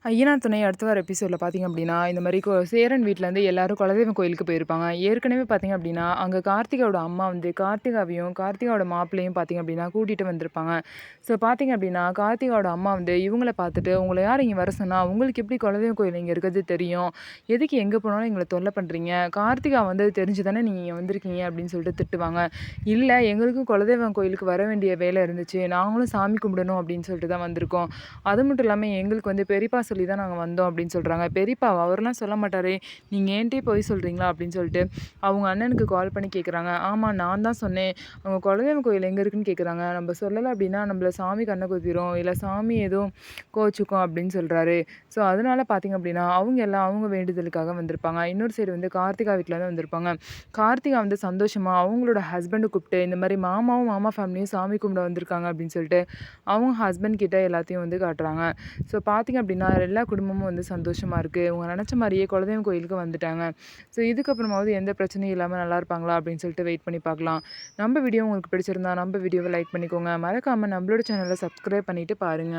ஐயனார் துணை அடுத்த வார எபிசோடில் பார்த்திங்க அப்படின்னா, இந்த மாரி சேரன் வீட்லேருந்து எல்லாரும் குலதெய்வம் கோயிலுக்கு போயிருப்பாங்க. ஏற்கனவே பார்த்திங்க அப்படின்னா, அங்க கார்த்திகாவோட அம்மா வந்து கார்த்திகாவையும், கார்த்திகாவோட மாப்பிள்ளையும் பார்த்திங்க அப்படின்னா கூட்டிட்டு வந்திருப்பாங்க. ஸோ பார்த்திங்க அப்படின்னா, கார்த்திகாவோட அம்மா வந்து இவங்கள பார்த்துட்டு, "உங்கள யார் இங்க வர சொன்னா? உங்களுக்கு எப்படி குலதெய்வம் கோயில் இங்க இருக்கிறது தெரியும்? எதுக்கு எங்க போனாலும் எங்கள தொல்ல பண்றீங்க? கார்த்திகா வந்தது தெரிஞ்சு தானே நீங்க இங்க வந்திருக்கீங்க" அப்படின்னு சொல்லிட்டு திட்டுவாங்க. "இல்ல எங்களுக்கும் குலதெய்வம் கோயிலுக்கு வர வேண்டிய வேலை இருந்துச்சு. நாங்களும் சாமி கும்பிடணும் அப்படின்னு சொல்லிட்டு தான் வந்திருக்கோம். அது மட்டும் இல்லாம எங்களுக்கு வந்து பெரியப்பா சொல்லி தான் நாங்க வந்தோம்" அப்படின்னு சொல்றாங்க. "பெரியப்பாவா? அவர்லாம் சொல்ல மாட்டாரே! நீங்க என்ட்டயே பொய் சொல்றீங்களா?" அப்படின்னு சொல்லிட்டு அவங்க அண்ணனுக்கு கால் பண்ணி கேட்குறாங்க. "ஆமா நான் தான் சொன்னேன். அவங்க குலதெய்வம் கோயில் எங்க இருக்குன்னு கேட்குறாங்க. நம்ம சொல்லல அப்படின்னா நம்மள சாமி கண்ண குத்திரும். இல்ல சாமி எதுவும் கோவிச்சுக்கும்" அப்படின்னு சொல்றாரு. ஸோ அதனால பார்த்தீங்க அப்படின்னா, அவங்க எல்லாம் அவங்க வேண்டுதலுக்காக வந்திருப்பாங்க. இன்னொரு சைடு வந்து கார்த்திகா வீட்லருந்து வந்திருப்பாங்க. கார்த்திகா வந்து சந்தோஷமா அவங்களோட ஹஸ்பண்ட கூப்பிட்டு, இந்த மாரி மாமாவும், மாமா ஃபேமிலியும் சாமி கும்பிட வந்திருக்காங்க அப்படின்னு சொல்லிட்டு, அவங்க ஹஸ்பண்ட் கிட்ட எல்லாத்தையும் வந்து காட்டுறாங்க. ஸோ பார்த்தீங்க அப்படின்னா, எல்லா குடும்பமும் வந்து சந்தோஷமா இருக்கு. இவங்க நெனச்ச மாரியே குலதெய்வம் கோயிலுக்கு வந்துட்டாங்க. ஸோ இதுக்கப்புறமாவது எந்த பிரச்சனையும் இல்லாம நல்லா இருப்பாங்களா அப்படின்னு சொல்லிட்டு வெயிட் பண்ணி பார்க்கலாம். நம்ம வீடியோ உங்களுக்கு பிடிச்சிருந்தா நம்ம வீடியோவ லைக் பண்ணிக்கோங்க. மறக்காம நம்மளோட சேனல சப்ஸ்கிரைப் பண்ணிட்டு பாருங்க.